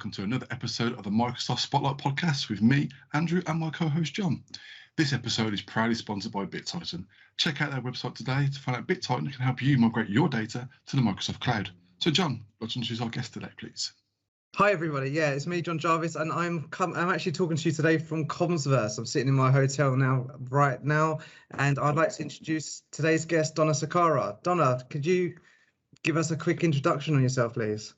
welcome to another episode of the Microsoft Spotlight podcast with me, Andrew, and my co-host John. This episode is proudly sponsored by BitTitan. Check out their website today to find out BitTitan can help you migrate your data to the Microsoft cloud. So John, let's introduce our guest today, please. Hi everybody, yeah, it's me, John Jarvis, and I'm actually talking to you today from Comsverse. I'm sitting in my hotel right now, and I'd like to introduce today's guest, Dona Sarkar. Donna, could you give us a quick introduction on yourself, please?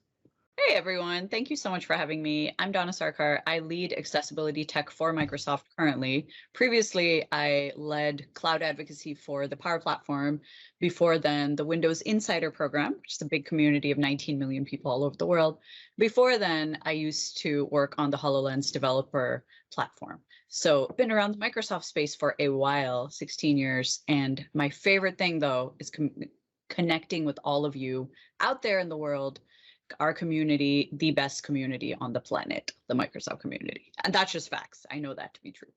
Hey everyone, thank you so much for having me. I'm Dona Sarkar. I lead accessibility tech for Microsoft currently. Previously, I led cloud advocacy for the Power Platform. Before then, the Windows Insider program, which is a big community of 19 million people all over the world. Before then, I used to work on the HoloLens developer platform. So I've been around the Microsoft space for a while, 16 years. And my favorite thing though is connecting with all of you out there in the world. Our community, the best community on the planet, the Microsoft community. And that's just facts. I know that to be true.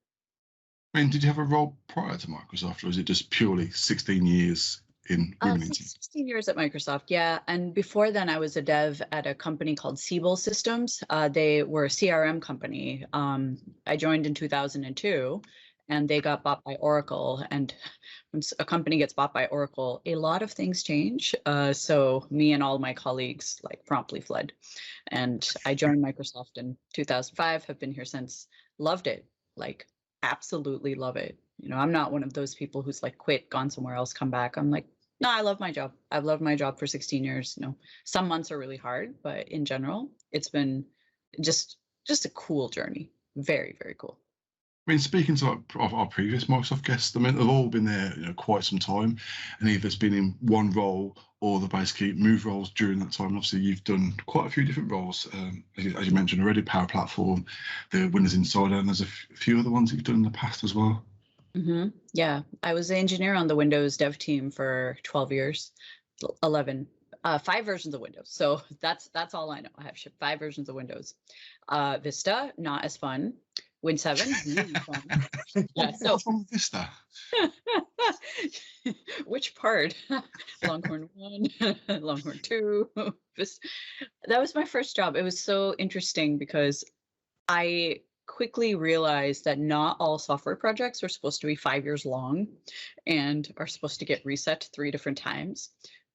I mean, did you have a role prior to Microsoft, or is it just purely 16 years in women in 16 years at Microsoft, yeah. And before then, I was a dev at a company called Siebel Systems. They were a CRM company. I joined in 2002. And they got bought by Oracle. And when a company gets bought by Oracle, a lot of things change. So me and all my colleagues promptly fled. And I joined Microsoft in 2005, have been here since, loved it, absolutely love it. You know, I'm not one of those people who's quit, gone somewhere else, come back. I'm like, no, I love my job. I've loved my job for 16 years. You know, some months are really hard, but in general, it's been just a cool journey. Very, very cool. I mean, speaking to our previous Microsoft guests, I mean, they've all been there, quite some time, and either it's been in one role or they basically moved roles during that time. And obviously, you've done quite a few different roles, as you mentioned already, Power Platform, the Windows Insider, and there's a few other ones that you've done in the past as well. Mm-hmm. Yeah, I was an engineer on the Windows dev team for 12 years, 11. 5 versions of Windows. So that's all I know. I have shipped 5 versions of Windows. Vista, not as fun. Win 7, really fun. Yeah, so what's wrong with Vista? Which part? Longhorn 1, Longhorn 2. That was my first job. It was so interesting because I quickly realized that not all software projects are supposed to be 5 years long and are supposed to get reset 3 different times,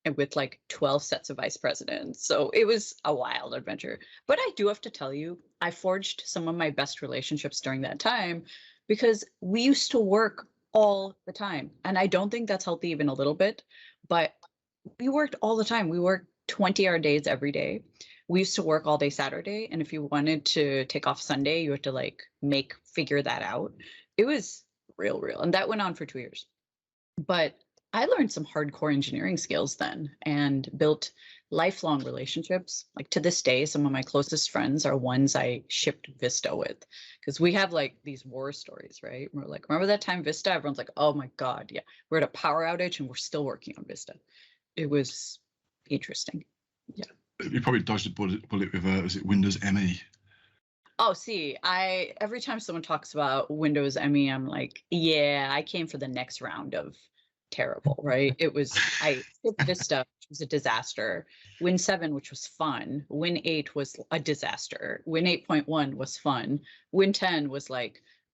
and with 12 sets of vice presidents. So it was a wild adventure. But I do have to tell you, I forged some of my best relationships during that time because we used to work all the time. And I don't think that's healthy even a little bit, but we worked all the time. We worked 20-hour days every day. We used to work all day Saturday. And if you wanted to take off Sunday, you had to figure that out. It was real. And that went on for 2 years. But I learned some hardcore engineering skills then and built lifelong relationships. To this day, some of my closest friends are ones I shipped Vista with, because we have these war stories, right? We're remember that time Vista? Everyone's like, oh my God, yeah. We're at a power outage and we're still working on Vista. It was interesting. Yeah. You probably dodged a bullet with, was it Windows ME? Oh, see, every time someone talks about Windows ME, I'm like, yeah, I came for the next round of terrible, right? I hit Vista, which was a disaster. Win 7, which was fun. Win 8 was a disaster. Win 8.1 was fun. Win 10 was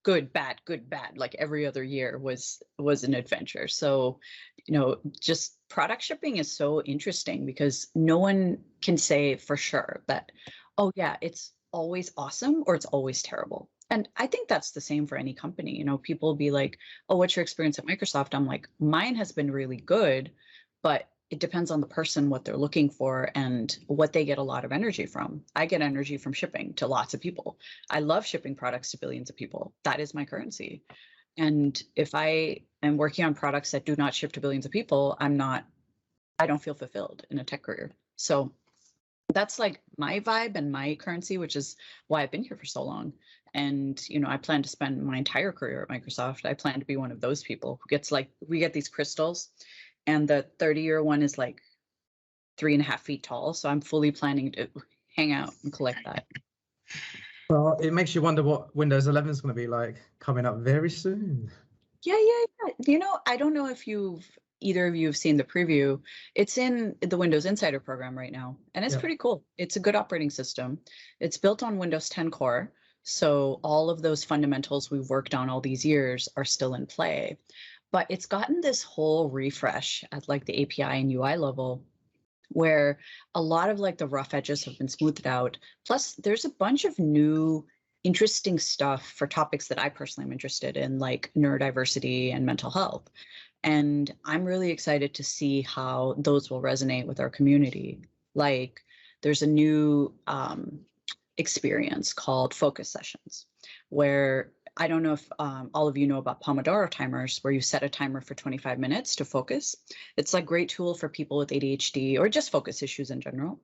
good, bad, good, bad. Every other year was an adventure. So, just product shipping is so interesting because no one can say for sure that, oh yeah, it's always awesome or it's always terrible. And I think that's the same for any company. People will be like, oh, what's your experience at Microsoft? I'm like, mine has been really good, but it depends on the person, what they're looking for and what they get a lot of energy from. I get energy from shipping to lots of people. I love shipping products to billions of people. That is my currency. And if I am working on products that do not ship to billions of people, I don't feel fulfilled in a tech career. So that's my vibe and my currency, which is why I've been here for so long. And, I plan to spend my entire career at Microsoft. I plan to be one of those people who gets we get these crystals and the 30-year one is 3.5 feet tall. So I'm fully planning to hang out and collect that. Well, it makes you wonder what Windows 11 is going to be like coming up very soon. Yeah. I don't know if you've either of you have seen the preview, it's in the Windows Insider program right now, and it's pretty cool. It's a good operating system. It's built on Windows 10 Core, so all of those fundamentals we've worked on all these years are still in play. But it's gotten this whole refresh at like the API and UI level, where a lot of like the rough edges have been smoothed out. Plus, there's a bunch of new interesting stuff for topics that I personally am interested in, like neurodiversity and mental health. And I'm really excited to see how those will resonate with our community. Like, there's a new experience called focus sessions, where I don't know if all of you know about Pomodoro timers, where you set a timer for 25 minutes to focus. It's a great tool for people with ADHD or just focus issues in general.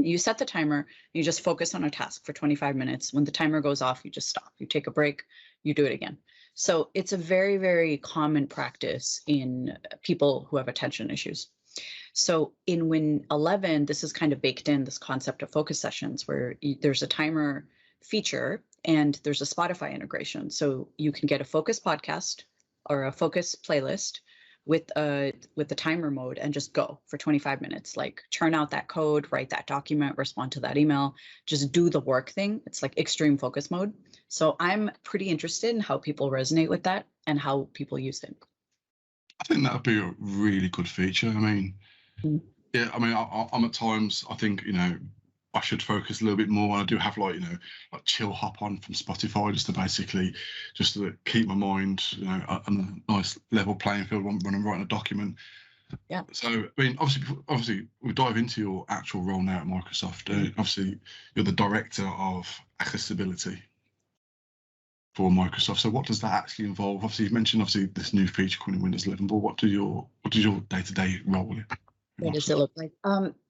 You set the timer, you just focus on a task for 25 minutes. When the timer goes off, you just stop. You take a break, you do it again. So it's a very, very common practice in people who have attention issues. So in Win 11, this is kind of baked in, this concept of focus sessions, where there's a timer feature and there's a Spotify integration. So you can get a focus podcast or a focus playlist with the timer mode and just go for 25 minutes, like churn out that code, write that document, respond to that email, just do the work thing. It's like extreme focus mode. So I'm pretty interested in how people resonate with that and how people use it. I think that would be a really good feature. I mean, yeah, I mean, I'm at times, I think, I should focus a little bit more. And I do have like chill hop on from Spotify just to keep my mind, on a nice level playing field when I'm writing a document. Yeah. So, I mean, obviously we dive into your actual role now at Microsoft. Obviously, you're the director of accessibility for Microsoft. So what does that actually involve? Obviously, you've mentioned this new feature coming in Windows 11, but what does your day-to-day role in? What does it look like?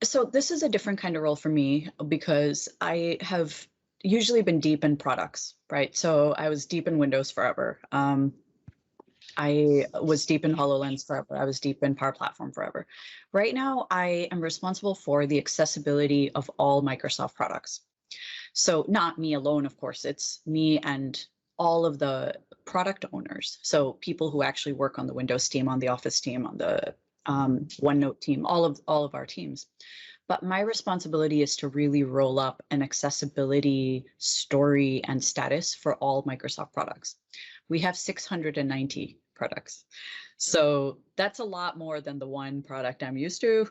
So this is a different kind of role for me because I have usually been deep in products, right? So I was deep in Windows forever. I was deep in HoloLens forever. I was deep in Power Platform forever. Right now, I am responsible for the accessibility of all Microsoft products. So not me alone, of course, it's me and all of the product owners. So people who actually work on the Windows team, on the Office team, on the OneNote team, all of our teams. But my responsibility is to really roll up an accessibility story and status for all Microsoft products. We have 690 products. So that's a lot more than the one product I'm used to.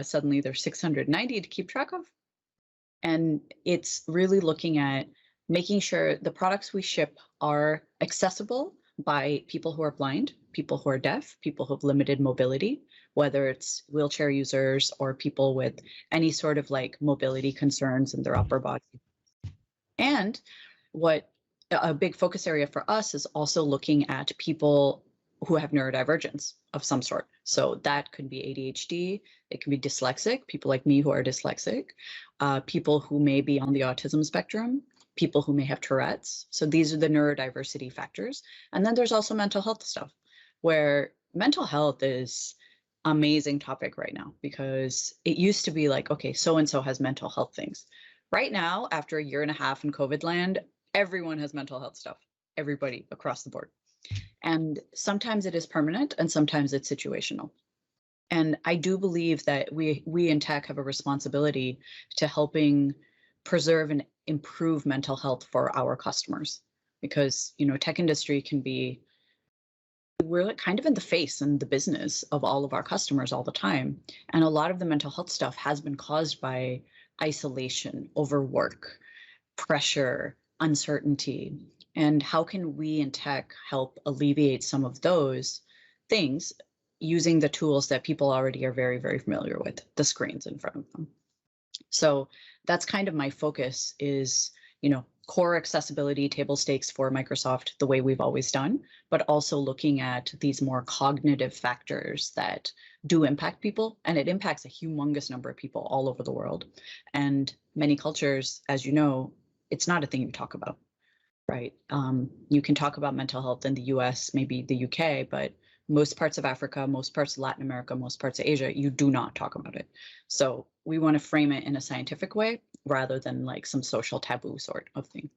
Suddenly there's 690 to keep track of. And it's really looking at making sure the products we ship are accessible by people who are blind, people who are deaf, people who have limited mobility, whether it's wheelchair users or people with any sort of like mobility concerns in their upper body. And what a big focus area for us is also looking at people who have neurodivergence of some sort. So that could be ADHD, it can be dyslexic, people like me who are dyslexic, people who may be on the autism spectrum, people who may have Tourette's. So these are the neurodiversity factors. And then there's also mental health stuff, where mental health is an amazing topic right now, because it used to be like, okay, so-and-so has mental health things. Right now, after a year and a half in COVID land, everyone has mental health stuff, everybody across the board. And sometimes it is permanent and sometimes it's situational. And I do believe that we in tech have a responsibility to helping preserve and improve mental health for our customers, because tech industry can be, we're kind of in the face and the business of all of our customers all the time, and a lot of the mental health stuff has been caused by isolation, overwork, pressure, uncertainty. And how can we in tech help alleviate some of those things using the tools that people already are very, very familiar with, the screens in front of them? So that's kind of my focus is, core accessibility, table stakes for Microsoft, the way we've always done, but also looking at these more cognitive factors that do impact people. And it impacts a humongous number of people all over the world. And many cultures, as you know, it's not a thing you talk about, right? You can talk about mental health in the US, maybe the UK, but most parts of Africa, most parts of Latin America, most parts of Asia, you do not talk about it. So we want to frame it in a scientific way rather than like some social taboo sort of thing.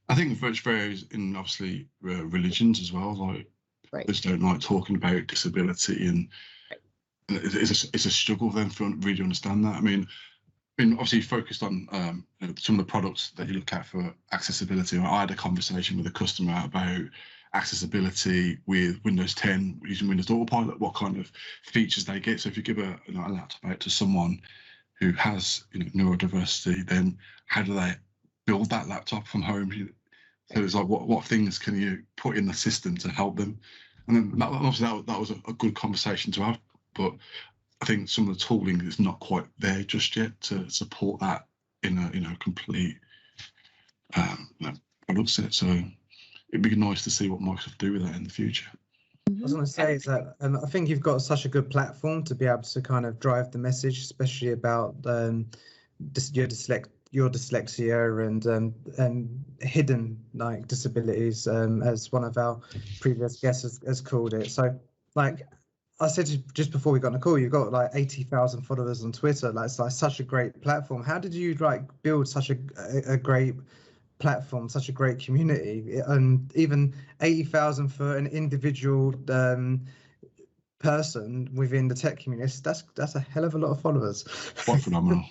I think it varies in obviously religions as well. Like Right. Just don't like talking about disability, and it's a struggle then for them to really understand that. I mean, obviously you focused on some of the products that you look at for accessibility. I had a conversation with a customer about accessibility with Windows 10 using Windows Autopilot, what kind of features they get. So if you give a laptop out to someone who has neurodiversity, then how do they build that laptop from home? So it's like, what things can you put in the system to help them? And then obviously that was a good conversation to have, but I think some of the tooling is not quite there just yet to support that in a complete product set. So it'd be nice to see what Microsoft do with that in the future. I was going to say is that I think you've got such a good platform to be able to kind of drive the message, especially about your dyslexia and hidden like disabilities, as one of our previous guests has called it. So like I said just before we got on the call, you've got like 80,000 followers on Twitter. Like, it's like such a great platform. How did you like build such a great platform, such a great community, and even 80,000 for an individual person within the tech community? That's a hell of a lot of followers. Quite phenomenal.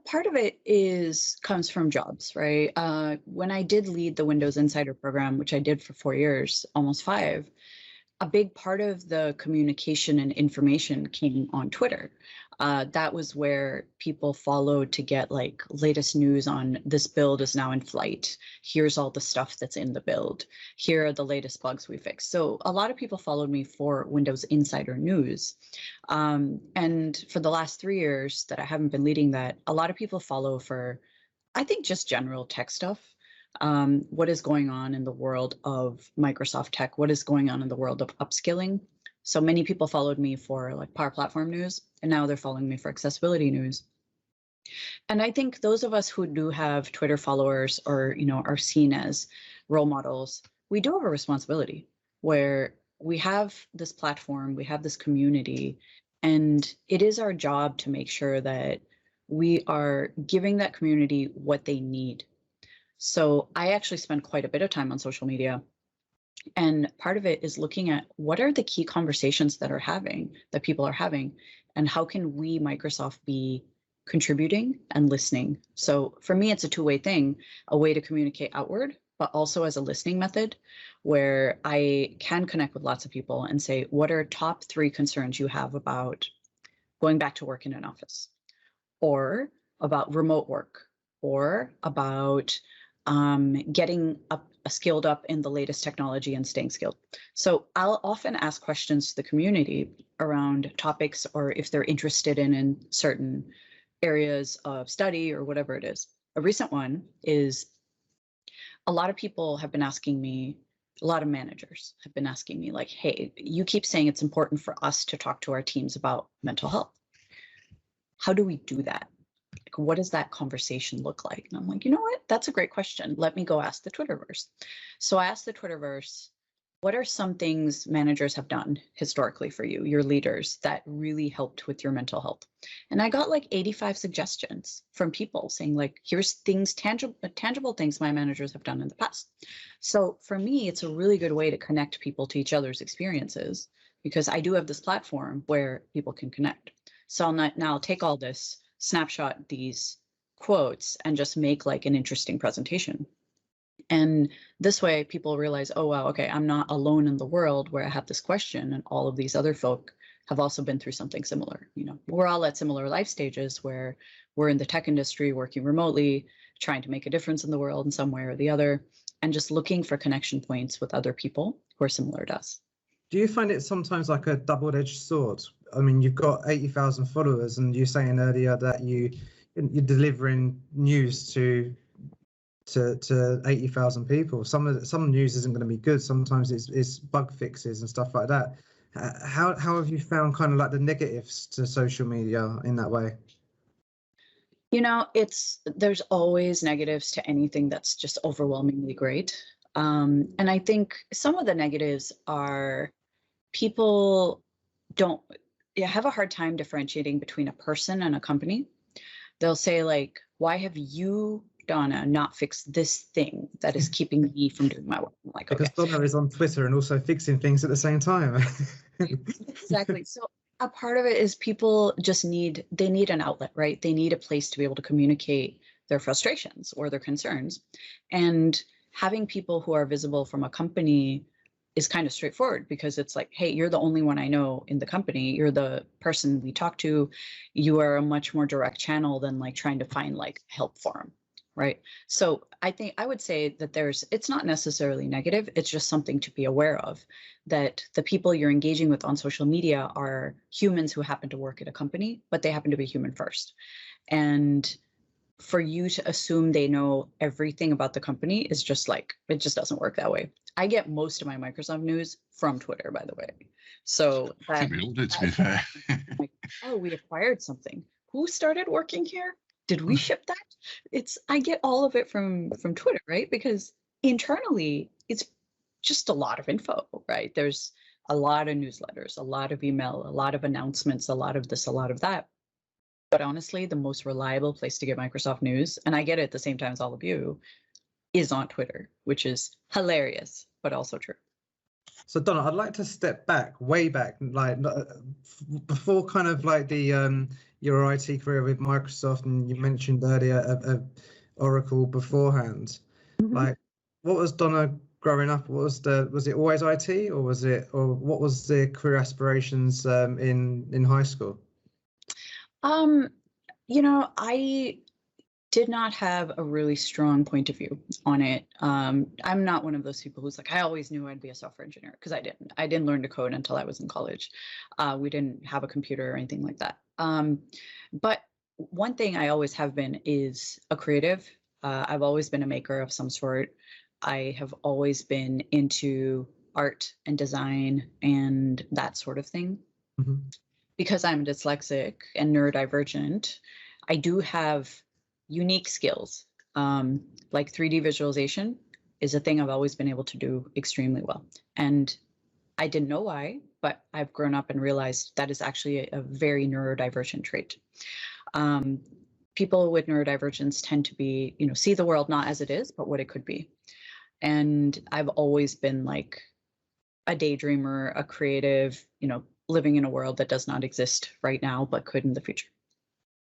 Part of it comes from jobs, right? When I did lead the Windows Insider program, which I did for 4 years, almost 5, a big part of the communication and information came on Twitter. That was where people followed to get like latest news on this build is now in flight. Here's all the stuff that's in the build. Here are the latest bugs we fixed. So a lot of people followed me for Windows Insider news. And for the last 3 years that I haven't been leading that, a lot of people follow for, I think, just general tech stuff. What is going on in the world of Microsoft tech? What is going on in the world of upskilling? So many people followed me for like Power Platform news, and now they're following me for accessibility news. And I think those of us who do have Twitter followers or, are seen as role models, we do have a responsibility where we have this platform, we have this community, and it is our job to make sure that we are giving that community what they need. So I actually spend quite a bit of time on social media. And part of it is looking at what are the key conversations that people are having, and how can we, Microsoft, be contributing and listening. So for me, it's a two-way thing, a way to communicate outward, but also as a listening method where I can connect with lots of people and say, what are top 3 concerns you have about going back to work in an office, or about remote work, or about getting skilled up in the latest technology and staying skilled. So I'll often ask questions to the community around topics, or if they're interested in certain areas of study or whatever it is. A recent one is a lot of people have been asking me, a lot of managers have been asking me like, hey, you keep saying it's important for us to talk to our teams about mental health. How do we do that? Like, what does that conversation look like? And I'm like, you know what? That's a great question. Let me go ask the Twitterverse. So I asked the Twitterverse, what are some things managers have done historically for you, your leaders, that really helped with your mental health? And I got like 85 suggestions from people saying like, here's things, tangible things my managers have done in the past. So for me, it's a really good way to connect people to each other's experiences, because I do have this platform where people can connect. So I'll take all this, snapshot these quotes, and just make like an interesting presentation. And this way people realize, oh, wow, okay, I'm not alone in the world where I have this question, and all of these other folk have also been through something similar. We're all at similar life stages where we're in the tech industry, working remotely, trying to make a difference in the world in some way or the other, and just looking for connection points with other people who are similar to us. Do you find it sometimes like a double-edged sword? I mean, you've got 80,000 followers, and you're saying earlier that you're delivering news to 80,000 people. Some news isn't going to be good. Sometimes it's bug fixes and stuff like that. How have you found kind of like the negatives to social media in that way? There's always negatives to anything that's just overwhelmingly great. And I think some of the negatives are people have a hard time differentiating between a person and a company. They'll say like, why have you Donna, not fix this thing that is keeping me from doing my work? I'm like, Because okay. Donna is on Twitter and also fixing things at the same time. Exactly. So a part of it is people just need an outlet, right? They need a place to be able to communicate their frustrations or their concerns. And having people who are visible from a company is kind of straightforward, because it's like, hey, you're the only one I know in the company. You're the person we talk to. You are a much more direct channel than like trying to find like help forum, right? So I think I would say that it's not necessarily negative. It's just something to be aware of, that the people you're engaging with on social media are humans who happen to work at a company, but they happen to be human first. And for you to assume they know everything about the company is just like, it just doesn't work that way. I get most of my Microsoft news from Twitter, by the way. So I think we all did, to be fair. like, oh, we acquired something. Who started working here? Did we ship that? I get all of it from Twitter, right? Because internally, it's just a lot of info, right? There's a lot of newsletters, a lot of email, a lot of announcements, a lot of this, a lot of that. But honestly, the most reliable place to get Microsoft news, and I get it at the same time as all of you, is on Twitter, which is hilarious, but also true. So Donna, I'd like to step back, way back, like before kind of like the your IT career with Microsoft, and you mentioned earlier Oracle beforehand. Mm-hmm. Like, what was Donna growing up? Was it always IT, or what was the career aspirations in high school? I did not have a really strong point of view on it. I'm not one of those people who's like, I always knew I'd be a software engineer, because I didn't. I didn't learn to code until I was in college. We didn't have a computer or anything like that. But one thing I always have been is a creative. I've always been a maker of some sort. I have always been into art and design and that sort of thing. Mm-hmm. Because I'm dyslexic and neurodivergent, I do have unique skills. Like 3D visualization is a thing I've always been able to do extremely well. And I didn't know why, but I've grown up and realized that is actually a very neurodivergent trait. People with neurodivergence tend to be, see the world not as it is, but what it could be. And I've always been like a daydreamer, a creative, living in a world that does not exist right now, but could in the future.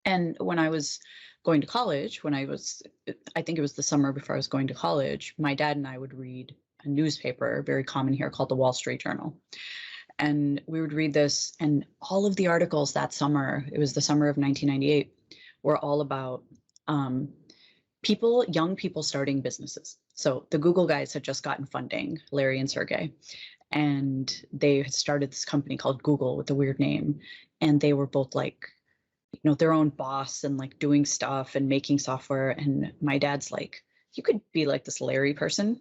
And when I was going to college, I think it was the summer before I was going to college, my dad and I would read a newspaper, very common here, called the Wall Street Journal. And we would read this, and all of the articles that summer, it was the summer of 1998, were all about young people starting businesses. So the Google guys had just gotten funding, Larry and Sergey, and they had started this company called Google with a weird name. And they were both like, their own boss and like doing stuff and making software. And my dad's like, you could be like this Larry person.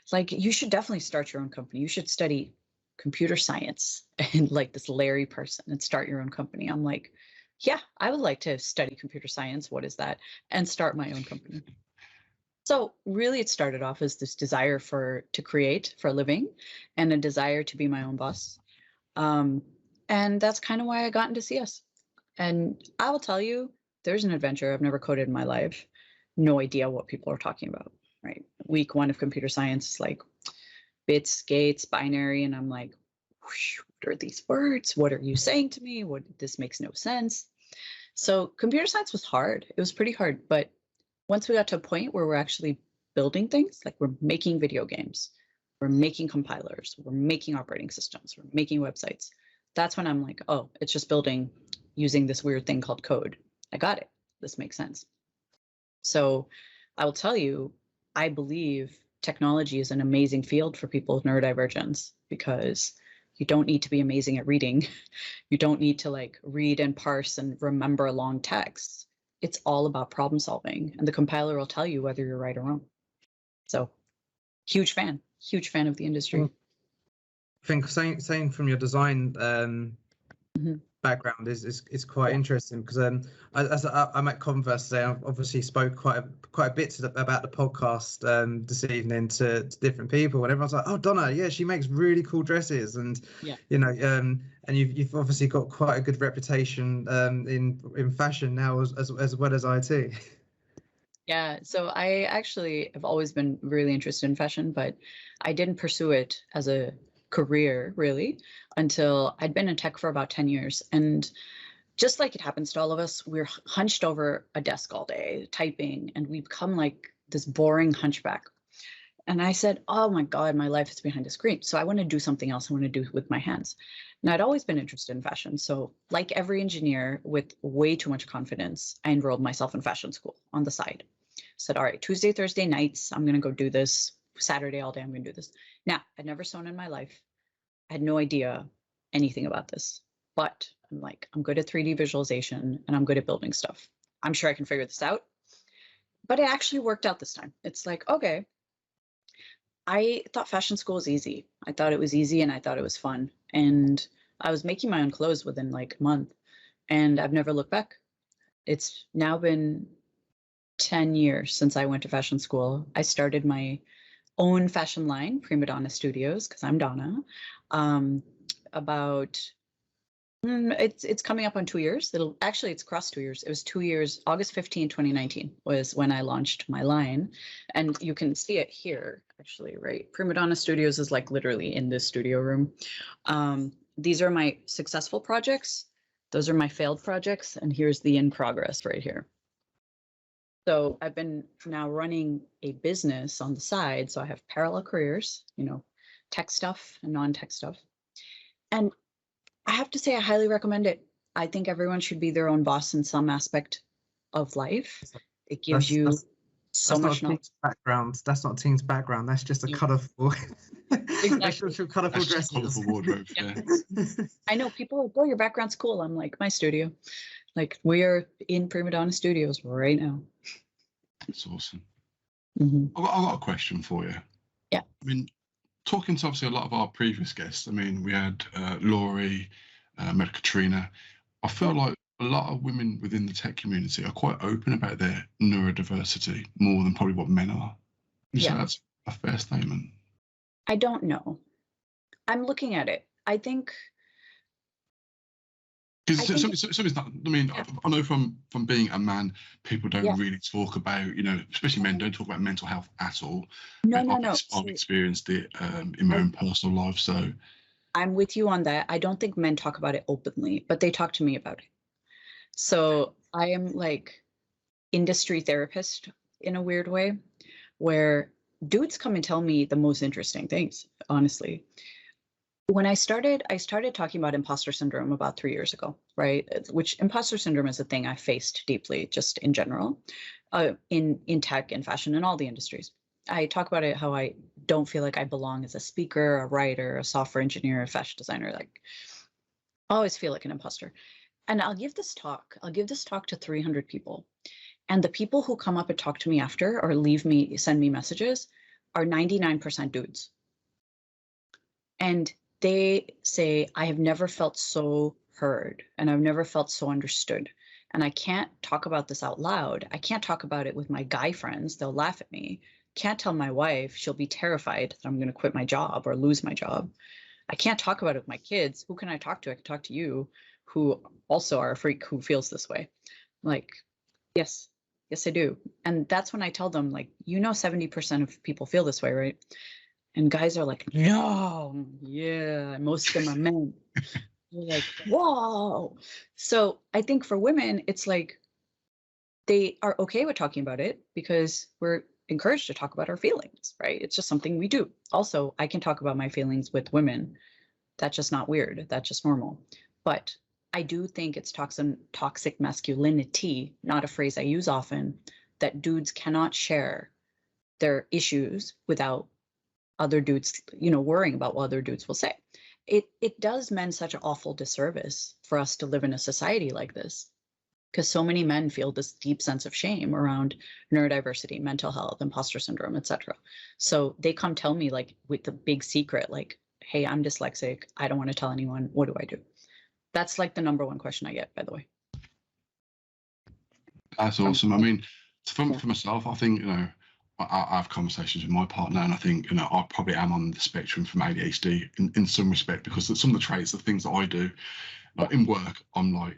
It's like, you should definitely start your own company. You should study computer science and like this Larry person and start your own company. I'm like, yeah, I would like to study computer science. What is that? And start my own company. So really it started off as this desire to create for a living and a desire to be my own boss. And that's kind of why I got into CS. And I will tell you, there's an adventure. I've never coded in my life. No idea what people are talking about, right? Week 1 of computer science is like bits, gates, binary. And I'm like, what are these words? What are you saying to me? This makes no sense. So computer science was hard. It was pretty hard. But once we got to a point where we're actually building things, like we're making video games, we're making compilers, we're making operating systems, we're making websites, that's when I'm like, oh, it's just building using this weird thing called code. I got it. This makes sense. So I will tell you, I believe technology is an amazing field for people with neurodivergence, because you don't need to be amazing at reading. You don't need to like read and parse and remember long texts. It's all about problem solving, and the compiler will tell you whether you're right or wrong. So huge fan of the industry. Well, I think saying from your design background is quite interesting, because I'm at Converse today. I've obviously spoke quite a bit about the podcast this evening to different people, and everyone's like, oh, Donna, yeah, she makes really cool dresses, and yeah. And you've obviously got quite a good reputation in fashion now as well as IT. Yeah, so I actually have always been really interested in fashion, but I didn't pursue it as a career really until I'd been in tech for about 10 years. And just like it happens to all of us, we're hunched over a desk all day typing, and we become like this boring hunchback. And I said, oh my God, my life is behind a screen. So I want to do something else. I want to do with my hands. And I'd always been interested in fashion. So like every engineer with way too much confidence, I enrolled myself in fashion school on the side. Said, all right, Tuesday, Thursday nights, I'm going to go do this. Saturday all day, I'm going to do this. Now, I'd never sewn in my life. I had no idea anything about this, but I'm like, I'm good at 3D visualization and I'm good at building stuff. I'm sure I can figure this out. But it actually worked out this time. It's like, okay, I thought fashion school was easy. I thought it was easy and I thought it was fun. And I was making my own clothes within like a month, and I've never looked back. It's now been 10 years since I went to fashion school. I started my own fashion line, Prima Donna Studios, because I'm Donna. It's coming up on 2 years. It's crossed 2 years. It was 2 years. August 15, 2019 was when I launched my line. And you can see it here, actually, right? Prima Donna Studios is like literally in this studio room. These are my successful projects. Those are my failed projects. And here's the in progress right here. So I've been now running a business on the side. So I have parallel careers, tech stuff and non-tech stuff. And I have to say, I highly recommend it. I think everyone should be their own boss in some aspect of life. It gives you so much knowledge. Background. That's not Teen's background. That's just a colourful. Exactly. Colourful dresses. Colourful wardrobe. Yeah. I know people are like, oh, your background's cool. I'm like, my studio. Like, we are in Prima Donna Studios right now. That's awesome. Mm-hmm. I've got a question for you. Yeah. I mean, talking to obviously a lot of our previous guests, I mean, we had Laurie, we had Katrina. I feel like a lot of women within the tech community are quite open about their neurodiversity more than probably what men are. So that's a fair statement. I don't know. I'm looking at it. I think. Because something's not. I mean, I know from being a man, people don't really talk about, especially men don't talk about mental health at all. No. I've experienced it in my own personal life. So I'm with you on that. I don't think men talk about it openly, but they talk to me about it. So I am like industry therapist in a weird way, where dudes come and tell me the most interesting things, honestly. When I started talking about imposter syndrome about 3 years ago, right? Which imposter syndrome is a thing I faced deeply, just in general, in tech and fashion and all the industries. I talk about it, how I don't feel like I belong as a speaker, a writer, a software engineer, a fashion designer. Like, I always feel like an imposter. And I'll give this talk to 300 people. And the people who come up and talk to me after or send me messages are 99% dudes. And they say, I have never felt so heard and I've never felt so understood. And I can't talk about this out loud. I can't talk about it with my guy friends. They'll laugh at me. Can't tell my wife. She'll be terrified that I'm going to quit my job or lose my job. I can't talk about it with my kids. Who can I talk to? I can talk to you, who also are a freak who feels this way. Like, yes, I do. And that's when I tell them, like, 70% of people feel this way, right? And guys are like, no, yeah, most of them are men. You're like, whoa. So I think for women, it's like they are okay with talking about it because we're encouraged to talk about our feelings, right? It's just something we do. Also, I can talk about my feelings with women. That's just not weird. That's just normal. But I do think it's toxic masculinity, not a phrase I use often, that dudes cannot share their issues without other dudes, worrying about what other dudes will say. It does men such an awful disservice for us to live in a society like this, because so many men feel this deep sense of shame around neurodiversity, mental health, imposter syndrome, etc. So they come tell me, like, with the big secret, like, hey, I'm dyslexic. I don't want to tell anyone. What do I do? That's like the number one question I get, by the way. That's awesome. I mean, for myself, I think, I have conversations with my partner, and I think, I probably am on the spectrum from ADHD in some respect, because some of the traits, the things that I do, like in work, I'm like,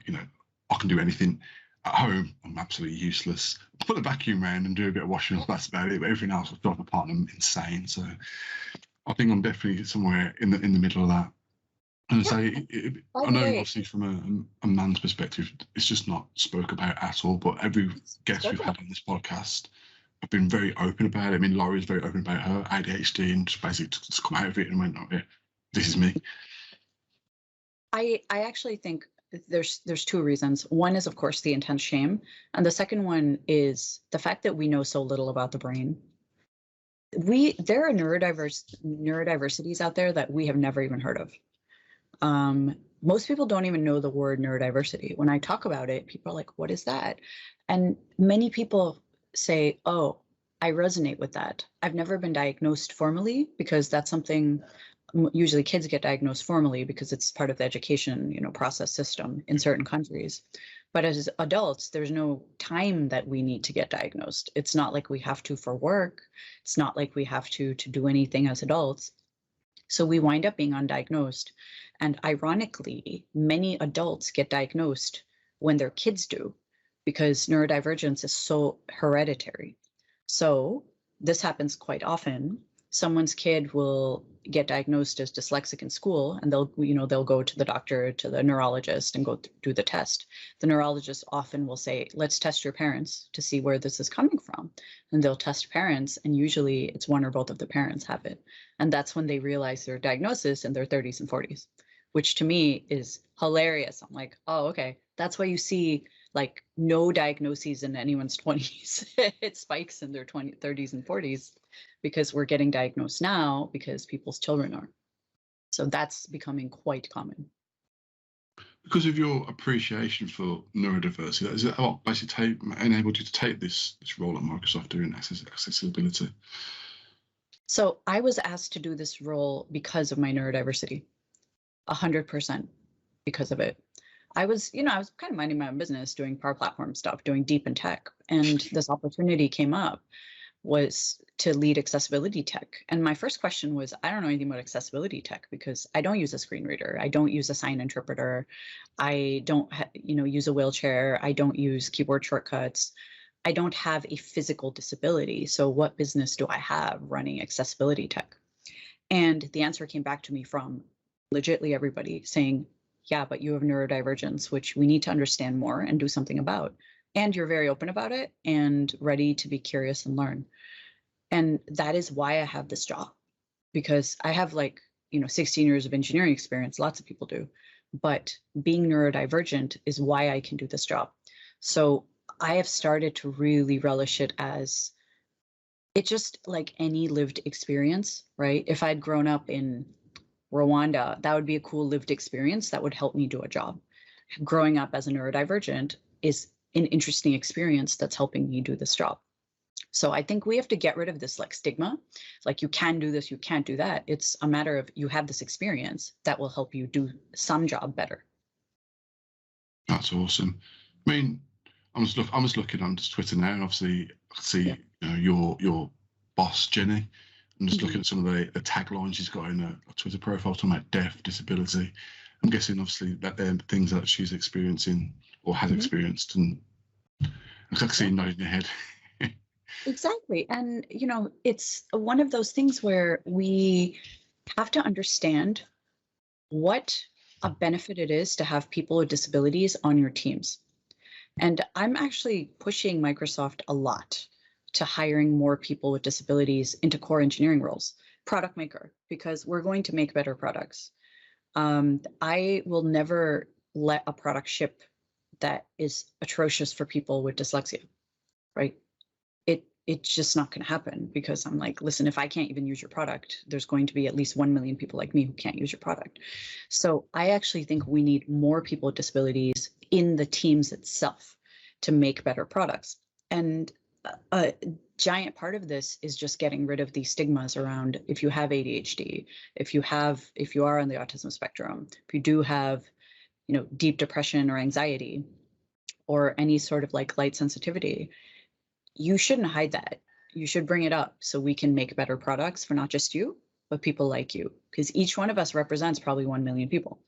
I can do anything. At home, I'm absolutely useless. put the vacuum around and do a bit of washing up. That's about it. But everything else will drive my partner insane. So I think I'm definitely somewhere in the middle of that. And Yeah. I know obviously from a man's perspective, it's just not spoke about at all. But every guest we've had on this podcast have been very open about it. I mean, Laurie's very open about her ADHD and just basically just come out of it and went, "Oh, yeah, this is me." I actually think there's two reasons. One is, of course, the intense shame, and the second one is the fact that we know so little about the brain. There are neurodiversities out there that we have never even heard of. Most people don't even know the word neurodiversity. When I talk about it, people are like, "What is that?" And many people say, "Oh, I resonate with that." I've never been diagnosed formally because that's something usually kids get diagnosed formally because it's part of the education, process system in certain countries. But as adults, there's no time that we need to get diagnosed. It's not like we have to for work. It's not like we have to do anything as adults. So we wind up being undiagnosed. And ironically, many adults get diagnosed when their kids do, because neurodivergence is so hereditary. So this happens quite often. Someone's kid will get diagnosed as dyslexic in school, and they'll go to the doctor, to the neurologist, and go do the test. The neurologist often will say, "Let's test your parents to see where this is coming from." And they'll test parents, and usually it's one or both of the parents have it. And that's when they realize their diagnosis in their 30s and 40s, which to me is hilarious. I'm like, oh, okay. That's why you see like no diagnoses in anyone's 20s. It spikes in their 30s and 40s because we're getting diagnosed now because people's children are. So that's becoming quite common. Because of your appreciation for neurodiversity, is it what basically enabled you to take this role at Microsoft doing accessibility? So I was asked to do this role because of my neurodiversity, 100% because of it. I was kind of minding my own business, doing Power Platform stuff, doing deep in tech, and this opportunity came up, was to lead accessibility tech. And my first question was, I don't know anything about accessibility tech because I don't use a screen reader. I don't use a sign interpreter. I don't, use a wheelchair. I don't use keyboard shortcuts. I don't have a physical disability. So what business do I have running accessibility tech? And the answer came back to me from legitimately everybody saying, yeah, but you have neurodivergence, which we need to understand more and do something about. And you're very open about it and ready to be curious and learn. And that is why I have this job, because I have 16 years of engineering experience. Lots of people do, but being neurodivergent is why I can do this job. So I have started to really relish it as it's just like any lived experience, right? If I'd grown up in Rwanda, that would be a cool lived experience that would help me do a job. Growing up as a neurodivergent is an interesting experience that's helping me do this job. So I think we have to get rid of this stigma, like you can do this, you can't do that. It's a matter of you have this experience that will help you do some job better. That's awesome. I mean, I'm just looking on Twitter now, and obviously I see your boss Jenny. I'm just looking at some of the taglines she's got in her Twitter profile talking about deaf, disability. I'm guessing obviously that they're things that she's experiencing or has experienced, and I can see you nodding your head. Exactly. And, it's one of those things where we have to understand what a benefit it is to have people with disabilities on your teams. And I'm actually pushing Microsoft a lot to hiring more people with disabilities into core engineering roles, product maker, because we're going to make better products. I will never let a product ship that is atrocious for people with dyslexia, right? It's just not going to happen, because I'm like, listen, if I can't even use your product, there's going to be at least 1 million people like me who can't use your product. So I actually think we need more people with disabilities in the teams itself to make better products. And a giant part of this is just getting rid of these stigmas around if you have ADHD, if you are on the autism spectrum, if you do have, deep depression or anxiety or any sort of light sensitivity, you shouldn't hide that. You should bring it up so we can make better products for not just you, but people like you, because each one of us represents probably 1 million people.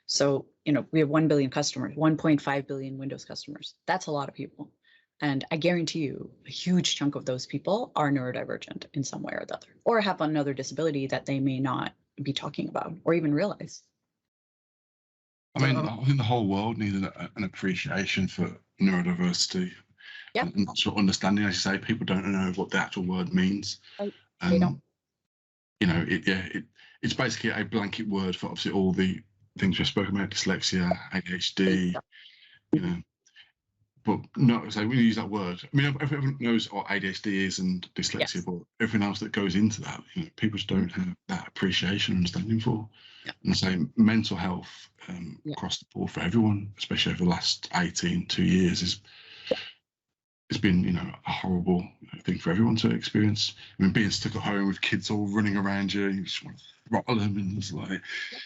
So, we have 1 billion customers, 1.5 billion Windows customers. That's a lot of people. And I guarantee you, a huge chunk of those people are neurodivergent in some way or the other, or have another disability that they may not be talking about or even realize. I mean, I think the whole world needs an appreciation for neurodiversity. Yeah. And that sort of understanding. As you say, people don't know what the actual word means. Right. And, They don't. you know, it's basically a blanket word for obviously all the things we've spoken about: dyslexia, ADHD, you know. But no, so when you use that word, I mean, everyone knows what ADHD is and dyslexia, Yes. but everything else that goes into that, you know, people just don't have that appreciation and understanding for. Yeah. And the same mental health Yeah. across the board for everyone, especially over the last 2 years, it's been, you know, a horrible thing for everyone to experience. I mean, being stuck at home with kids all running around you, you just want to throttle them, and it's like,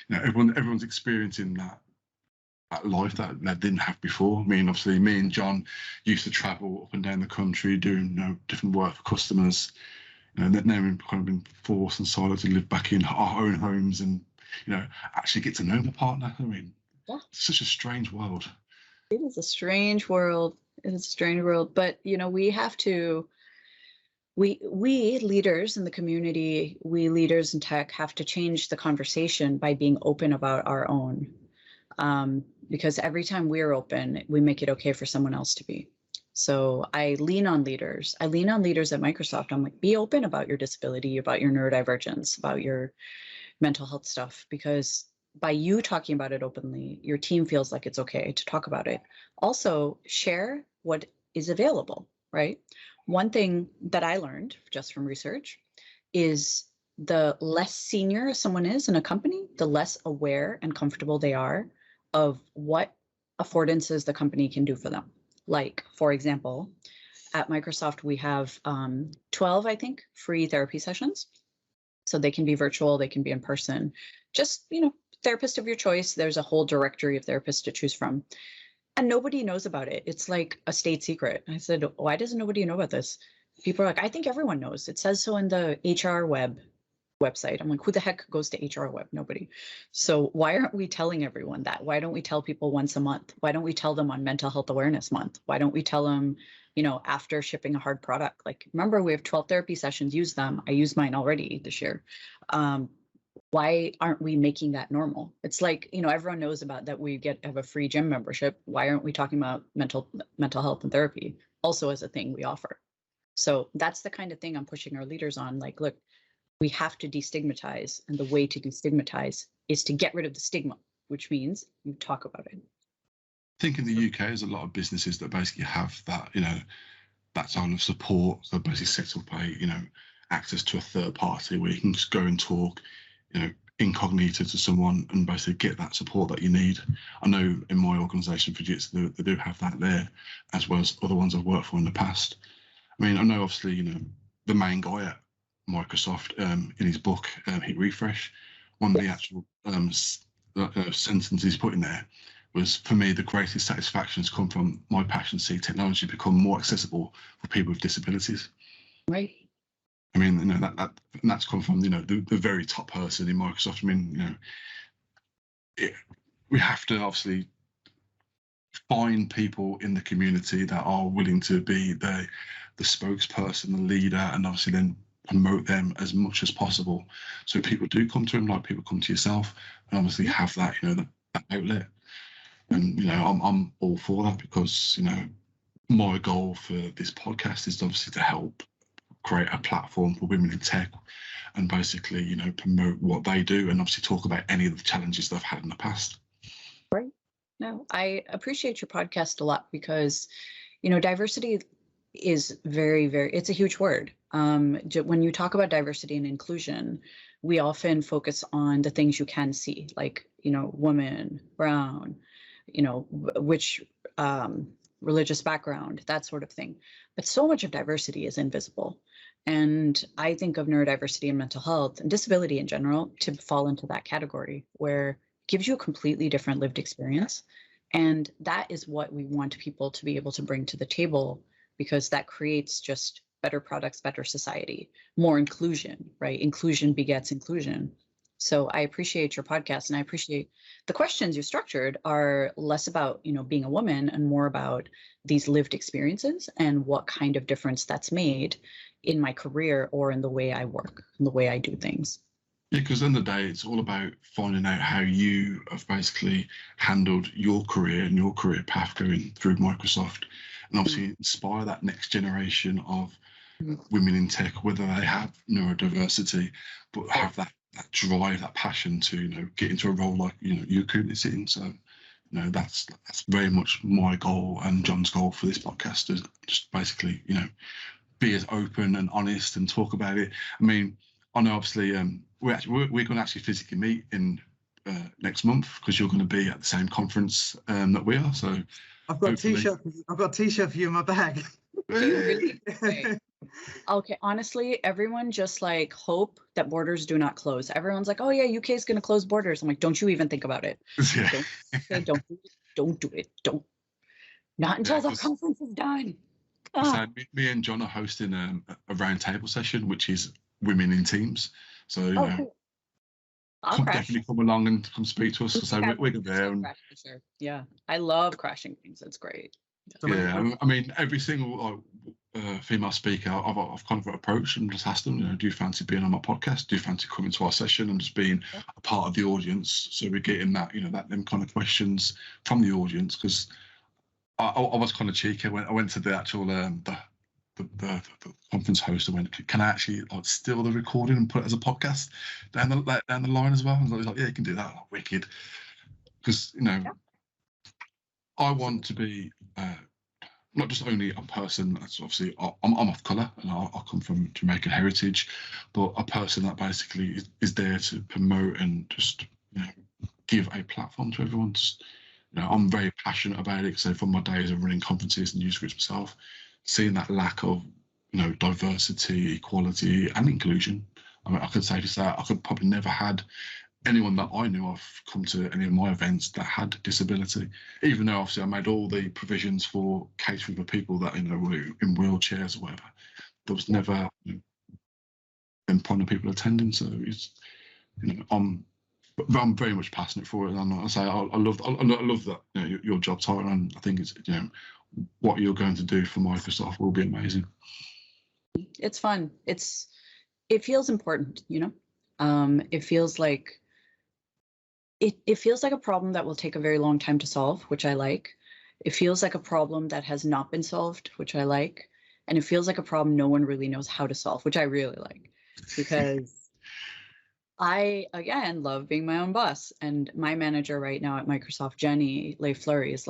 you know, everyone's experiencing that life that they didn't have before. I mean, obviously, me and John used to travel up and down the country doing, you know, different work for customers. You know, now we've kind of been forced and siloed to live back in our own homes and, you know, actually get to know my partner. I mean, Yeah. It's such a strange world. It is a strange world. It is a strange world, but you know, we have to. We leaders in the community, we leaders in tech have to change the conversation by being open about our own. Because every time we're open, we make it okay for someone else to be. So I lean on leaders. I lean on leaders at Microsoft. I'm like, be open about your disability, about your neurodivergence, about your mental health stuff, because by you talking about it openly, your team feels like it's okay to talk about it. Also, share what is available, right? One thing that I learned just from research is the less senior someone is in a company, the less aware and comfortable they are of what affordances the company can do for them. Like, for example, at Microsoft, we have 12, I think, free therapy sessions. So they can be virtual, they can be in person. Just, you know, therapist of your choice. There's a whole directory of therapists to choose from. And nobody knows about it. It's like a state secret. I said, why doesn't nobody know about this? People are like, I think everyone knows. It says so in the HR website. I'm like, who the heck goes to HR web? Nobody. So why aren't we telling everyone that? Why don't we tell people once a month? Why don't we tell them on Mental Health Awareness Month? Why don't we tell them, you know, after shipping a hard product? Like, remember, we have 12 therapy sessions, use them. I used mine already this year. Why aren't we making that normal? It's like, you know, everyone knows about that we have a free gym membership. Why aren't we talking about mental health and therapy also as a thing we offer? So that's the kind of thing I'm pushing our leaders on. Like, look, we have to destigmatize, and the way to destigmatize is to get rid of the stigma, which means you talk about it. I think in the UK, there's a lot of businesses that basically have that, you know, that kind of support. So basically set up a, you know, access to a third party where you can just go and talk, you know, incognito to someone and basically get that support that you need. I know in my organisation, Fujitsu, they do have that there, as well as other ones I've worked for in the past. I mean, I know obviously, you know, the main guy at Microsoft in his book, Hit Refresh, one of the actual sentences he's put in there was, for me, the greatest satisfaction has come from my passion to see technology become more accessible for people with disabilities. Right. I mean, you know, that's come from, you know, the very top person in Microsoft. I mean, you know, we have to obviously find people in the community that are willing to be the spokesperson, the leader, and obviously then promote them as much as possible. So people do come to them, like people come to yourself, and obviously have that, you know, that outlet. And, you know, I'm all for that, because, you know, my goal for this podcast is obviously to help create a platform for women in tech and basically, you know, promote what they do and obviously talk about any of the challenges they've had in the past. Right. No, I appreciate your podcast a lot because, you know, diversity is very, very, it's a huge word. When you talk about diversity and inclusion, we often focus on the things you can see, like, you know, woman, brown, you know, which religious background, that sort of thing. But so much of diversity is invisible. And I think of neurodiversity and mental health and disability in general to fall into that category, where it gives you a completely different lived experience. And that is what we want people to be able to bring to the table, because that creates just better products, better society, more inclusion, right? Inclusion begets inclusion. So I appreciate your podcast, and I appreciate the questions you structured are less about, being a woman and more about these lived experiences and what kind of difference that's made in my career or in the way I work and the way I do things. Yeah, because in the day, it's all about finding out how you have basically handled your career and your career path going through Microsoft, and obviously inspire that next generation of women in tech, whether they have neurodiversity, but have that drive, that passion to get into a role like you're currently sitting. So that's very much my goal and John's goal for this podcast, is just basically be as open and honest and talk about it. I mean, I know obviously we're going to actually physically meet in next month, because you're going to be at the same conference that we are. So I've got a t-shirt. I've got a t-shirt for you in my bag. Really? Okay, honestly, everyone just hope that borders do not close. Everyone's like, oh yeah, UK is going to close borders. I'm like, don't you even think about it. Yeah. Don't do it. Don't. Not until the conference is done. So me and John are hosting a roundtable session, which is women in teams. So cool. definitely come along and come speak to us. So we're there. And sure. Yeah, I love crashing things. It's great. Yeah, I mean, every single female speaker I've kind of approached and just asked them, do you fancy being on my podcast? Do you fancy coming to our session and just being a part of the audience? So we're getting that, them kind of questions from the audience, because I was kind of cheeky. I went to the actual the conference host. I went, can I actually steal the recording and put it as a podcast down the line as well? And I was like, yeah, you can do that. Wicked, because I want to be not just only a person that's obviously I'm of colour and I come from Jamaican heritage, but a person that basically is there to promote and just give a platform to everyone. Just, I'm very passionate about it. So from my days of running conferences and user groups myself, seeing that lack of diversity, equality, and inclusion. I mean, I could say that I could probably never had anyone that I knew of come to any of my events that had disability, even though obviously I made all the provisions for catering for people that were in wheelchairs or whatever. There was never them kind of people attending. So it's I'm very much passionate for it, and I say I love that your job title, and I think it's what you're going to do for Microsoft will be amazing. It's fun. It feels important, it feels like it feels like a problem that will take a very long time to solve, which I like. It feels like a problem that has not been solved, which I like. And it feels like a problem no one really knows how to solve, which I really like, because I, again, love being my own boss. And my manager right now at Microsoft, Jenny Leigh-Fleury, is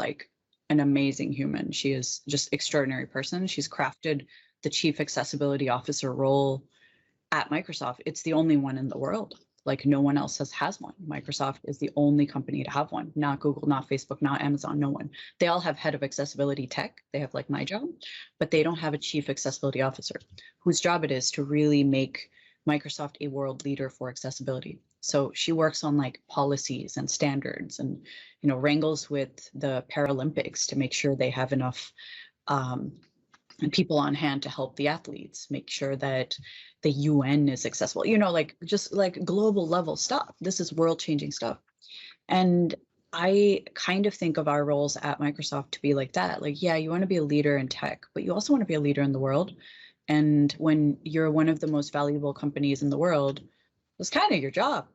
an amazing human. She is just extraordinary person. She's crafted the Chief Accessibility Officer role at Microsoft. It's the only one in the world. No one else has one. Microsoft is the only company to have one. Not Google, not Facebook, not Amazon, no one. They all have head of accessibility tech. They have my job, but they don't have a chief accessibility officer whose job it is to really make Microsoft a world leader for accessibility. So she works on policies and standards and, wrangles with the Paralympics to make sure they have enough people on hand to help the athletes, make sure that the UN is accessible, just global level stuff. This is world changing stuff. And I kind of think of our roles at Microsoft to be like that. Yeah, you want to be a leader in tech, but you also want to be a leader in the world. And when you're one of the most valuable companies in the world, it's kind of your job,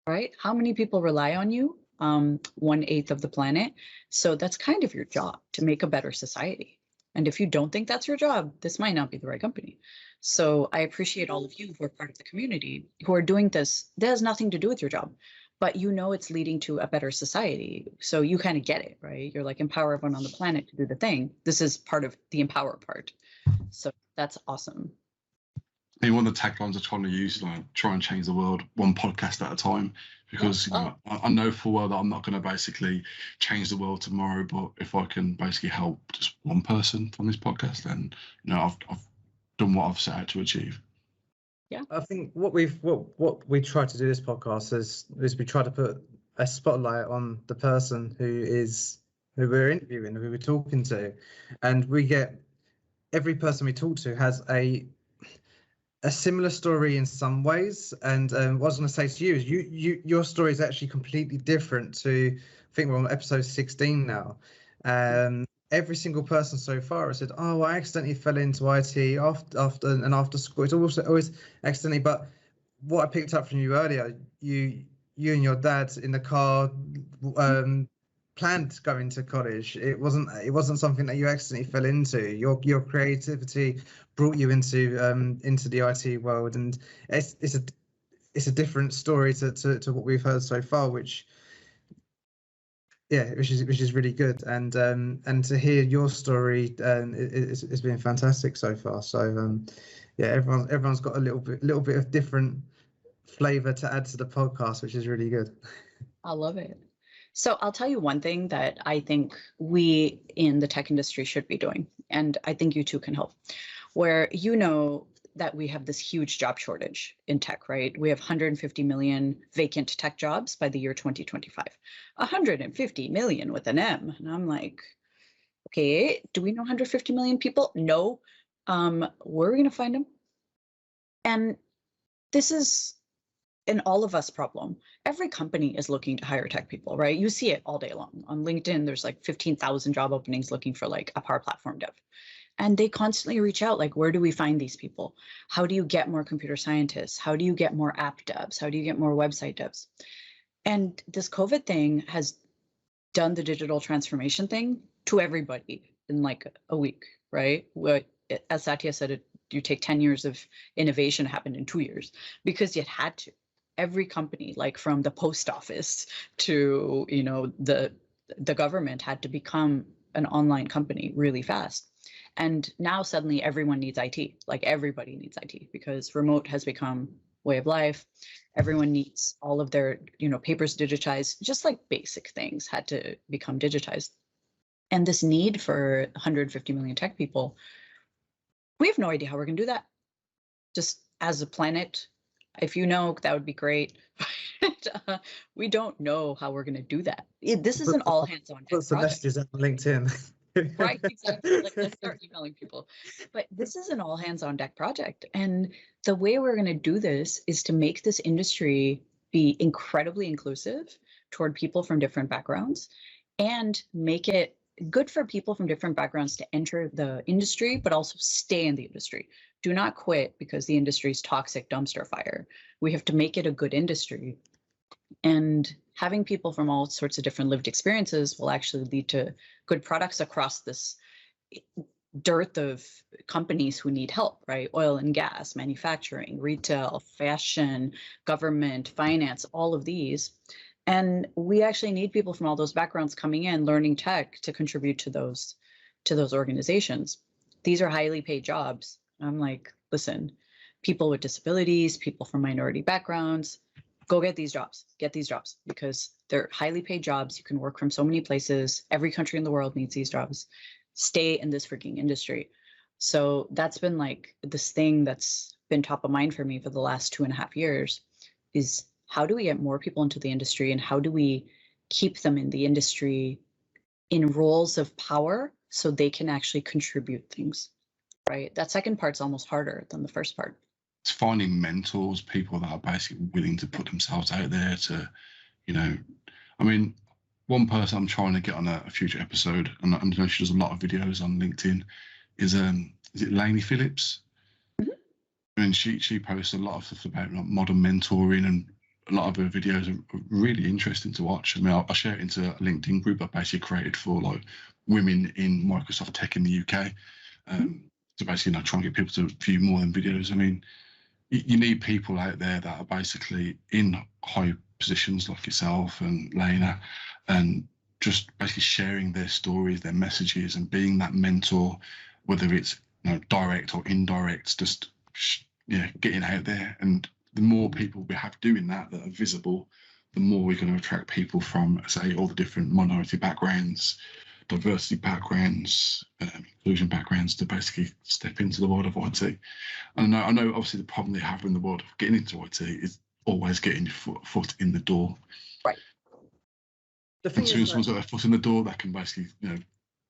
right? How many people rely on you? 1/8 of the planet. So that's kind of your job, to make a better society. And if you don't think that's your job, this might not be the right company. So I appreciate all of you who are part of the community who are doing this. That has nothing to do with your job, but it's leading to a better society. So you kind of get it, right? You're empower everyone on the planet to do the thing. This is part of the empower part. So that's awesome. I mean, one of the taglines I'm trying to use, try and change the world one podcast at a time, because I know full well that I'm not going to basically change the world tomorrow, but if I can basically help just one person from this podcast, then I've done what I've set out to achieve. Yeah, I think what we try to do this podcast is we try to put a spotlight on the person who we're interviewing, who we're talking to, and we get every person we talk to has a a similar story in some ways, and what I was going to say to you is your story is actually completely different to, I think we're on episode 16 now. Every single person so far has said, "Oh, I accidentally fell into IT after school." It's also always accidentally. But what I picked up from you earlier, you and your dad in the car planned going to college. It wasn't something that you accidentally fell into. Your creativity brought you into the IT world, and it's a different story to what we've heard so far, which is really good, and to hear your story it's been fantastic so far. So everyone's got a little bit of different flavor to add to the podcast, which is really good. I love it. So I'll tell you one thing that I think we in the tech industry should be doing, and I think you two can help, where that we have this huge job shortage in tech, right? We have 150 million vacant tech jobs by the year 2025. 150 million with an M. And I'm like, okay, do we know 150 million people? No. Where are we going to find them? And this is an all of us problem. Every company is looking to hire tech people, right? You see it all day long. On LinkedIn, there's like 15,000 job openings looking for like a Power Platform dev. And they constantly reach out, like, where do we find these people? How do you get more computer scientists? How do you get more app devs? How do you get more website devs? And this COVID thing has done the digital transformation thing to everybody in like a week, right? As Satya said, you take 10 years of innovation happened in 2 years because you had to. Every company, like from the post office to the government, had to become an online company really fast. And now suddenly everyone needs IT. Like everybody needs IT because remote has become way of life. Everyone needs all of their papers digitized. Just like basic things had to become digitized. And this need for 150 million tech people, we have no idea how we're going to do that. Just as a planet. If you know, that would be great. But we don't know how we're going to do that. This is an all hands on deck project. Messages on LinkedIn. Right, exactly. Like, let's start emailing people. But this is an all hands on deck project. And the way we're going to do this is to make this industry be incredibly inclusive toward people from different backgrounds and make it good for people from different backgrounds to enter the industry, but also stay in the industry. Do not quit because the industry is toxic dumpster fire. We have to make it a good industry. And having people from all sorts of different lived experiences will actually lead to good products across this dearth of companies who need help, right? Oil and gas, manufacturing, retail, fashion, government, finance, all of these. And we actually need people from all those backgrounds coming in, learning tech to contribute to those organizations. These are highly paid jobs. I'm like, listen, people with disabilities, people from minority backgrounds, go get these jobs because they're highly paid jobs. You can work from so many places. Every country in the world needs these jobs. Stay in this freaking industry. So that's been like this thing that's been top of mind for me for the last 2.5 years is how do we get more people into the industry and how do we keep them in the industry in roles of power so they can actually contribute things, right? That second part's almost harder than the first part. It's finding mentors, people that are basically willing to put themselves out there to, I mean, one person I'm trying to get on a future episode, and I know she does a lot of videos on LinkedIn, is it Lainey Phillips? Mm-hmm. I mean, she posts a lot of stuff about modern mentoring, and a lot of her videos are really interesting to watch. I mean, I'll share it into a LinkedIn group I basically created for like women in Microsoft tech in the UK. To basically try and get people to view more than videos. I mean, you need people out there that are basically in high positions like yourself and Lena, and just basically sharing their stories, their messages, and being that mentor, whether it's direct or indirect, just getting out there. And the more people we have doing that are visible, the more we're going to attract people from, say, all the different minority backgrounds, diversity backgrounds, inclusion backgrounds, to basically step into the world of IT. And I know obviously the problem they have in the world of getting into IT is always getting your foot in the door. Right. As soon as someone's got their foot in the door, they can basically,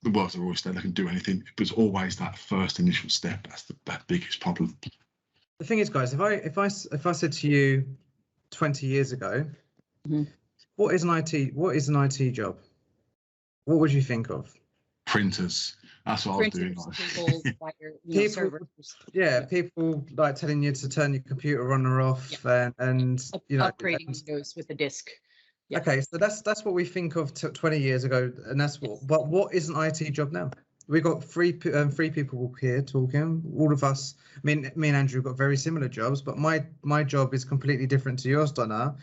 the world's always there, they can do anything. But it's always that first initial step that's the biggest problem. The thing is, guys, if I said to you 20 years ago, what is an IT job? What would you think of? Printers. That's what Printers, I was doing. cables, wire, People, servers. people like telling you to turn your computer on or off, and upgrading Windows with a disk. Yeah. Okay, so that's what we think of 20 years ago, and that's what. But what is an IT job now? We got three people here talking. All of us. I mean, me and Andrew got very similar jobs, but my job is completely different to yours, Donna,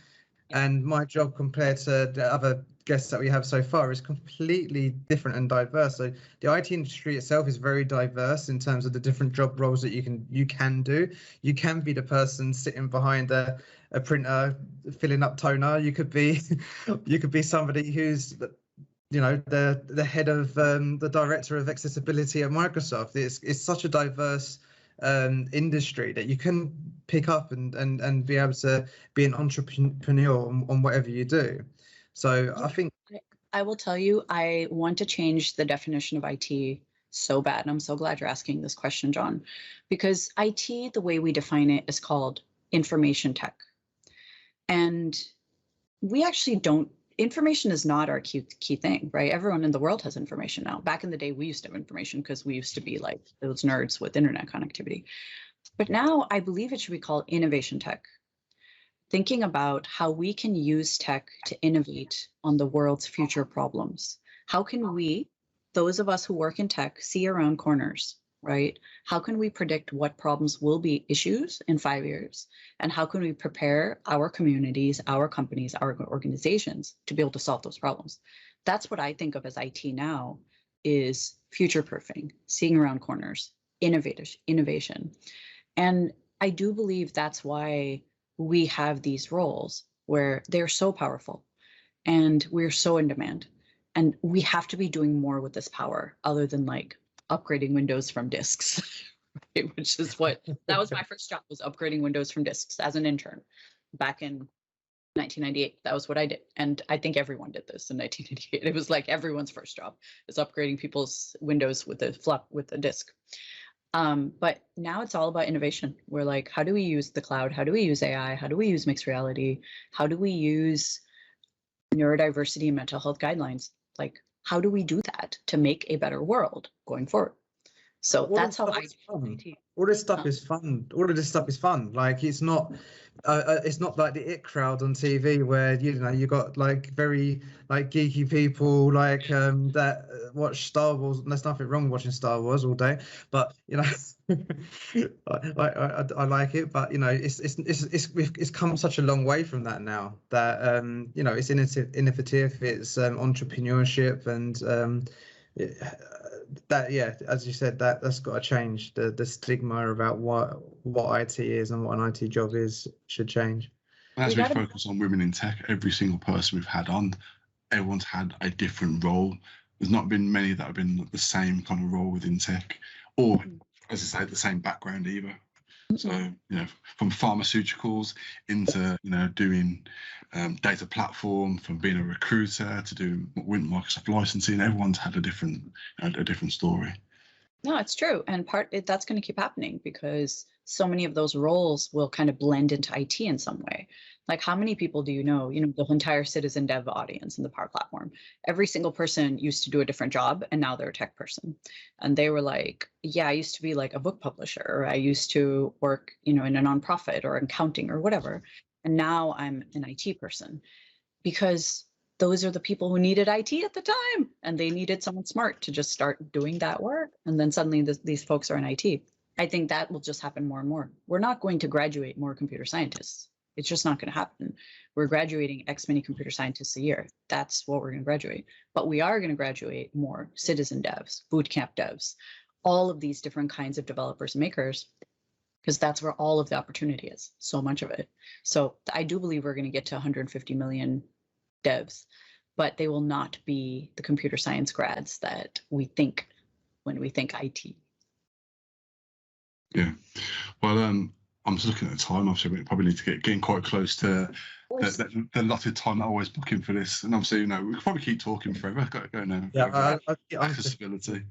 and my job compared to the other guests that we have so far is completely different and diverse. So the IT industry itself is very diverse in terms of the different job roles that you can do. You can be the person sitting behind a printer filling up toner. You could be somebody who's the head of the director of accessibility at Microsoft. It's such a diverse industry that you can pick up and be able to be an entrepreneur on whatever you do. So I think I will tell you, I want to change the definition of IT so bad. And I'm so glad you're asking this question, John, because IT, the way we define it, is called information tech. And we actually don't, information is not our key thing, right? Everyone in the world has information now. Back in the day, we used to have information because we used to be like those nerds with internet connectivity. But now I believe it should be called innovation tech. Thinking about how we can use tech to innovate on the world's future problems. How can we, those of us who work in tech, see around corners, right? How can we predict what problems will be issues in 5 years? And how can we prepare our communities, our companies, our organizations to be able to solve those problems? That's what I think of as IT now, is future-proofing, seeing around corners, innovation. And I do believe that's why we have these roles where they're so powerful and we're so in demand, and we have to be doing more with this power other than like upgrading Windows from disks, right? Which is that was my first job, was upgrading Windows from disks as an intern back in 1998. That was what I did. And I think everyone did this in 1998. It was like everyone's first job is upgrading people's Windows with a disk. But now it's all about innovation. We're like, how do we use the cloud? How do we use AI? How do we use mixed reality? How do we use neurodiversity and mental health guidelines? Like, how do we do that to make a better world going forward? So that's how I do IT. All this stuff is fun. All of this stuff is fun. Like, it's not like the It Crowd on TV where you got like very like geeky people like that watch Star Wars. There's nothing wrong with watching Star Wars all day, but I like it. But it's come such a long way from that now. That it's innovative. It's entrepreneurship and. As you said, that's got to change. The stigma about what IT is and what an IT job is should change. As we focus on women in tech, every single person we've had on, everyone's had a different role. There's not been many that have been the same kind of role within tech, or as I say, the same background either. So, from pharmaceuticals into, doing data platform, from being a recruiter to doing Microsoft licensing, everyone's had a different story. No, it's true. And that's going to keep happening because so many of those roles will kind of blend into IT in some way. Like, how many people do the entire citizen dev audience in the Power Platform? Every single person used to do a different job, and now they're a tech person. And they were like, yeah, I used to be like a book publisher, or I used to work, in a nonprofit or accounting or whatever. And now I'm an IT person, because those are the people who needed IT at the time, and they needed someone smart to just start doing that work. And then suddenly these folks are in IT. I think that will just happen more and more. We're not going to graduate more computer scientists. It's just not going to happen. We're graduating X many computer scientists a year. That's what we're going to graduate. But we are going to graduate more citizen devs, bootcamp devs, all of these different kinds of developers and makers, because that's where all of the opportunity is, so much of it. So I do believe we're going to get to 150 million devs, but they will not be the computer science grads that we think when we think IT. Yeah. Well, I'm just looking at the time. Obviously, we probably need to getting quite close to the allotted time that I always book in for this. And obviously, we could probably keep talking forever. Go now. Yeah, accessibility.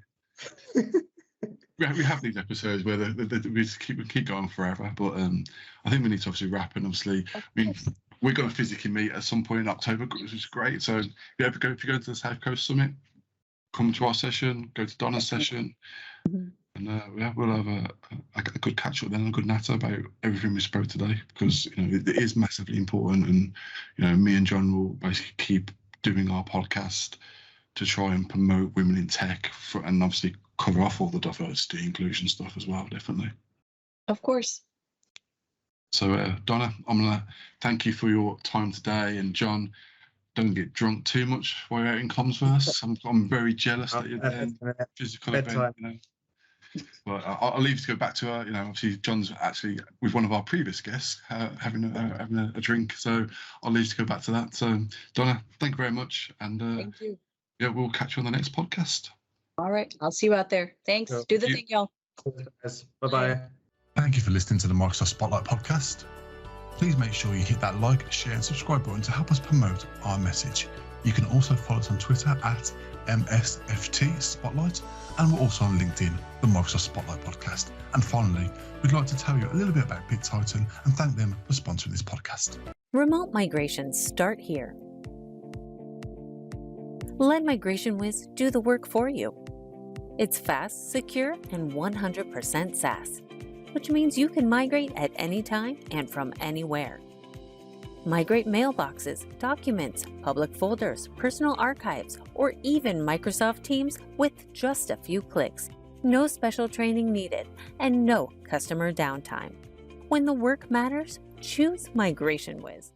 we have these episodes where we just keep going forever, but I think we need to obviously wrap. And obviously, I mean, we're going to physically meet at some point in October, which is great. So if you go to the South Coast Summit, come to our session, go to Donna's session, and we'll have a good catch up then, a good natter about everything we spoke today, because it is massively important. And me and John will basically keep doing our podcast to try and promote women in tech, and obviously cover off all the diversity, inclusion stuff as well, definitely. Of course. So, Donna, I'm going to thank you for your time today. And John, don't get drunk too much while you're out in Comsverse. I'm very jealous that you're there. Physical event, But I'll leave you to go back to her. Obviously, John's actually with one of our previous guests having a drink. So I'll leave you to go back to that. So, Donna, thank you very much. And thank you. Yeah, we'll catch you on the next podcast. All right. I'll see you out there. Thanks. Do the thing, y'all. Bye-bye. Thank you for listening to the Microsoft Spotlight podcast. Please make sure you hit that like, share and subscribe button to help us promote our message. You can also follow us on Twitter at MSFT Spotlight, and we're also on LinkedIn, the Microsoft Spotlight podcast. And finally, we'd like to tell you a little bit about BitTitan and thank them for sponsoring this podcast. Remote migrations start here. Let MigrationWiz do the work for you. It's fast, secure, and 100% SaaS, which means you can migrate at any time and from anywhere. Migrate mailboxes, documents, public folders, personal archives, or even Microsoft Teams with just a few clicks. No special training needed and no customer downtime. When the work matters, choose MigrationWiz.